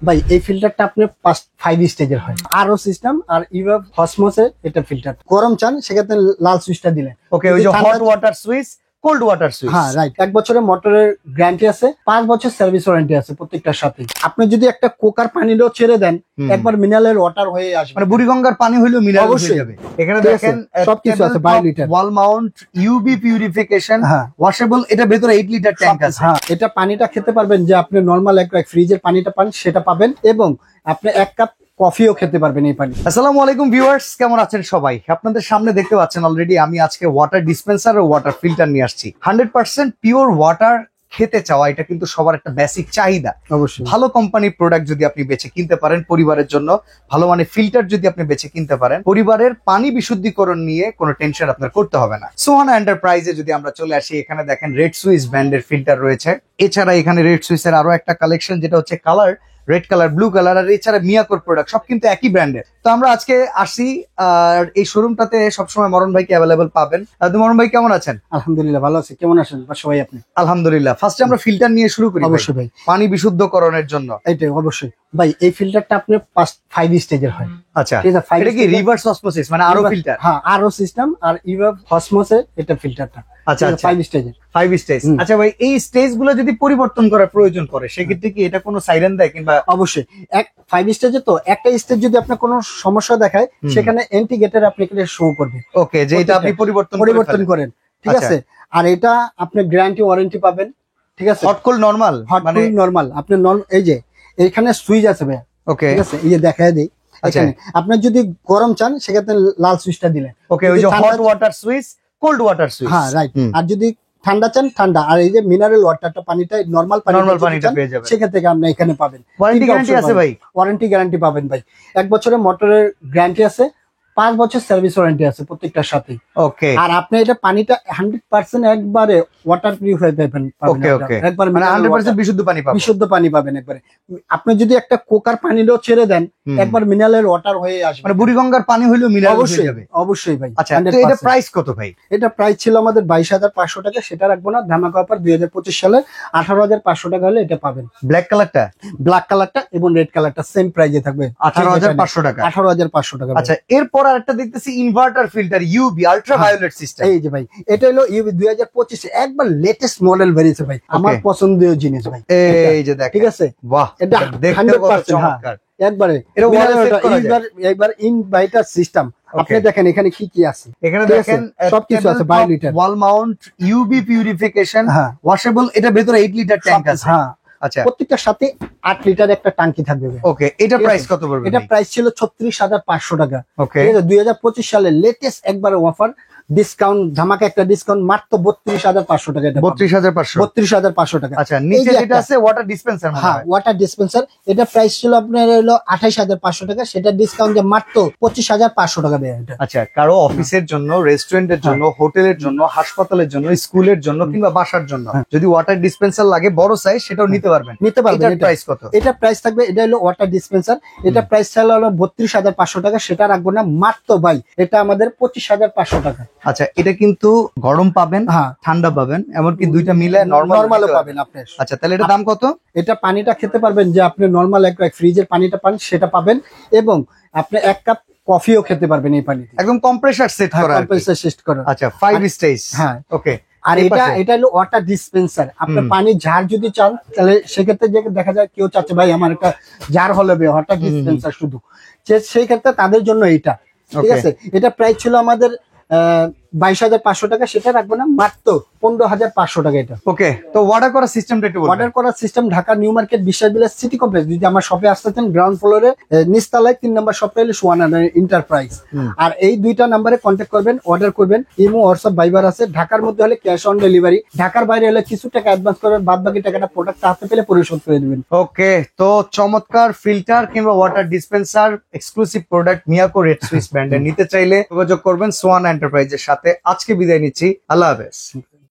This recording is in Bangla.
ভাই এই ফিল্টারটা আপনার 5 স্টেজের হয়, আরও সিস্টেম আর ইভাব অসমোসের এটা ফিল্টার। গরম চান সেক্ষেত্রে লাল সুইচটা দিলেন। ওকে, ওই যে hot water switch, cold water switch. হ্যাঁ রাইট। 1 বছরের মোটরের গ্যারান্টি আছে, 5 বছর সার্ভিস ওয়ারেন্টি আছে প্রত্যেকটার সাথে। আপনি যদি একটা কোকার পানিটাও ছেড়ে দেন, একবার মিনারেল ওয়াটার হয়ে আসবে, মানে বুড়িগঙ্গার পানি হইলেও মিনারেল হয়ে যাবে। এখানে দেখেন সবকিছু আছে, 22 litre wall mount UV purification, washable. এটা ভেতরে 8 লিটার ট্যাঙ্ক আছে। হ্যাঁ, এটা পানিটা খেতে পারবেন, যে আপনি নরমাল এক ফ্রিজের পানিটা পান সেটা পাবেন, এবং আপনি 1 কাপ কফিও খেতে পারবেন এই পানি। আসসালামু আলাইকুম ভিউয়ার্স, কেমন আছেন সবাই? আপনাদের সামনে দেখতে পাচ্ছেন অলরেডি আমি আজকে ওয়াটার ডিসপেন্সার ও ওয়াটার ফিল্টার নিয়ে আসছি। 100% পিওর ওয়াটার খেতে চাওয়া এটা কিন্তু সবার একটা বেসিক চাহিদা। অবশ্যই ভালো কোম্পানির প্রোডাক্ট যদি আপনি বেছে কিনতে পারেন পরিবারের জন্য, ভালো মানে ফিল্টার যদি আপনি বেছে কিনতে পারেন, পরিবারের পানি বিশুদ্ধিকরণ নিয়ে কোনো টেনশন আপনার করতে হবে না। সোহানা এন্টারপ্রাইজে যদি আমরা চলে আসি, এখানে দেখেন রেড সুইস ব্র্যান্ডের ফিল্টার রয়েছে। এছাড়া এখানে রেড সুইসের আরো একটা কালেকশন যেটা হচ্ছে colour, red colour, blue colour, আর এছাড়া মিয়াকোর প্রোডাক্ট সব কিন্তু একই ব্র্যান্ডের। তো আমরা আজকে আসি, আর এই শোরুমটাতে সবসময় মরণ ভাইকে অ্যাভেলেবল পাবেন। তো মরণ ভাই কেমন আছেন? আলহামদুলিল্লাহ ভালো আছি, কেমন আছেন সবাই আপনি? আলহামদুলিল্লাহ। ফার্স্টে আমরা ফিল্টার নিয়ে শুরু করি। অবশ্যই ভাই, পানি বিশুদ্ধকরণের জন্য এইটাই অবশ্যই ভাই। এই ফিল্টারটা আপনার 5 স্টেজের হয়। আচ্ছা, এটা কি রিভার্স অসমোসিস, মানে আরো ফিল্টার? হ্যাঁ, আরো সিস্টেম আর ইভাব অসমোসের এটা ফিল্টারটা। আচ্ছা, 5 স্টেজের। 5 স্টেজ। আচ্ছা ভাই, এই স্টেজ গুলো যদি পরিবর্তন করার প্রয়োজন পড়ে সেক্ষেত্রে কি এটা কোনো সাইরেন দেয় কিংবা? অবশ্যই। 5 স্টেজে তো একটা স্টেজ যদি আপনার কোনো সমস্যা দেখায়, সেখানে ইন্ডিকেটর আপনি শো করবে। ওকে, যে এটা আপনি পরিবর্তন করেন, ঠিক আছে। আর এটা আপনি গ্যারান্টি ওয়ারেন্টি পাবেন, ঠিক আছে। হট কোল্ড নরমাল, মানে নরমাল আপনি এই যে এখানে সুইচ আছে ভাই। ওকে, ঠিক আছে, এই যে দেখায় দেই। এখানে আপনার যদি গরম চান সেক্ষেত্রে লাল সুইচটা দিলেন। ওকে, ওই যে hot water switch, cold water switch. হ্যাঁ রাইট। আর যদি ঠান্ডা চান ঠান্ডা, আর এই যে মিনারেল ওয়াটারটা পানিটা নরমাল পানিটা পেয়ে যাবেন। সেখান থেকে আপনি এখানে পাবেন। ওয়ারেন্টি গ্যারান্টি আছে ভাই? ওয়ারেন্টি গ্যারান্টি পাবেন ভাই। 1 বছরের মোটরের গ্যারান্টি আছে, 5 বছর সার্ভিস ওয়ারেন্টি আছে প্রত্যেকটার সাথে। ওকে, আর আপনি এটা পানিটা 100% একবারে ওয়াটার পিউরিফাই পাবেন। ওকে ওকে, একবার মানে 100% বিশুদ্ধ পানি পাবেন। বিশুদ্ধ পানি পাবেন একবারে। আপনি যদি একটা কোকার পানিটাও ছেড়ে দেন, একবার মিনারেল ওয়াটার হয়ে আসবে, মানে বুড়িগঙ্গার পানি হইলেও মিনারেল হয়ে যাবে। অবশ্যই ভাই। আচ্ছা, তো এটা প্রাইস কত ভাই? এটা প্রাইস ছিল আমাদের 22,500 টাকা, সেটা রাখবো না। ধামাকা অফার 2025 সালে 18,500 টাকা হলে এটা পাবেন। ব্ল্যাক কালারটা এবং রেড কালারটা সেম প্রাইজে থাকবে, 18,500 টাকা। 18,500 টাকা। আচ্ছা, এরপর আরেকটা দেখতেছি inverter filter UV ultraviolet system. এই যে ভাই, এটা হলো ইউভি 2025 একবার লেটেস্ট মডেল বেরিয়েছে ভাই, আমার পছন্দের জিনিস ভাই। এই যে দেখেন, ঠিক আছে। বাহ, এটা দেখতে কত চমৎকার। একবারে একবার ইনভার্টার সিস্টেম। আপনি দেখেন এখানে কি কি আছে। এখানে দেখেন সবকিছু আছে, 22 litre wall mount UV purification, washable. এটা ভেতরে 8 লিটার ট্যাঙ্ক আছে। হ্যাঁ, আচ্ছা, প্রত্যেকটার সাথে 8 লিটার একটা ট্যাঙ্কি থাকবে। ওকে, এটা প্রাইস কত পড়বে? এটা প্রাইস ছিল 36,500 টাকা। ওকে, 2025 সালে লেটেস্ট একবার অফার, ডিসকাউন্ট, ধামাকা একটা ডিসকাউন্ট, মাত্র 32,500 টাকা। 32,500 টাকা। আচ্ছা, নিচে যেটা আছে ওয়াটার ডিসপেন্সার। হ্যাঁ, ওয়াটার ডিসপেন্সার। এটা প্রাইস ছিল আপনার হলো 28,500 টাকা, সেটা ডিসকাউন্ট দিয়ে মাত্র 25,500 টাকা দেয় এটা। আচ্ছা, কারো অফিসের জন্য, রেস্টুরেন্টের জন্য, হোটেলের জন্য, হাসপাতালের জন্য, স্কুলের জন্য কিংবা বাসার জন্য যদি ওয়াটার ডিসপেন্সার লাগে বড় সাইজ, সেটাও নিতে পারবেন। এটার প্রাইস কত? এটা প্রাইস থাকবে, এটা হলো ওয়াটার ডিসপেন্সার। এটা প্রাইস ছিল হলো 32,500 টাকা, সেটা রাখবো না, মাত্র ভাই এটা আমাদের 25,500 টাকা। আচ্ছা, এটা কিন্তু গরম পাবেন, ঠান্ডা পাবেন, এমনকি দুইটা মিলে নরমালও পাবেন আপনি। আচ্ছা, তাহলে এটা দাম কত? এটা পানিটা খেতে পারবেন, যে আপনি নরমাল এক ফ্রিজের পানিটা পান সেটা পাবেন, এবং আপনি 1 কাপ কফিও খেতে পারবেন এই পানিতে। একদম কম্প্রেসার সেট করা। আচ্ছা, 5 স্টেজ। হ্যাঁ, ওকে। আর এটা হলো ওয়াটার ডিসপেন্সার। আপনার পানি জার যদি চান, তাহলে সেক্ষেত্রে দেখা যায় কেউ চাচ্ছে ভাই আমার একটা জার হলে ওয়াটার ডিসপেন্সার শুধু, সেই ক্ষেত্রে তাদের জন্য এটা। ঠিক আছে। এটা প্রাইস ছিল আমাদের 22,500 টাকা, সেটা রাখবো না, মাত্র 15,500 টাকা এটা। ওকে, তো অর্ডার করার সিস্টেমটা একটু বলুন। অর্ডার করার সিস্টেম ঢাকা নিউ মার্কেট বিশ্বাস বিলাস সিটি কমপ্লেক্স। যদি আমার শপে আসতেছেন, গ্রাউন্ড ফ্লোরে নিচতলায় 3 নম্বর শপটা হলো সোহানা এন্টারপ্রাইজ। আর এই দুইটা নাম্বারে কন্ট্যাক্ট করবেন, অর্ডার করবেন। ইমো, হোয়াটসঅ্যাপ, ভাইবার আছে। ঢাকার মধ্যে হলে ক্যাশ অন ডেলিভারি, ঢাকার বাইরে হলে কিছু টাকা অ্যাডভান্স করবেন, বাদ বাকি টাকাটা প্রোডাক্ট হাতে পেলে পরিশোধ করে দিবেন। ওকে, তো চমৎকার ফিল্টার কিংবা water dispenser exclusive product Miyako red Swiss ব্র্যান্ডের নিতে চাইলে যোগাযোগ করবেন সোহানা এন্টারপ্রাইজের সাথে। আজকে বিদায় নিচ্ছি, আল্লাহ হাফেজ।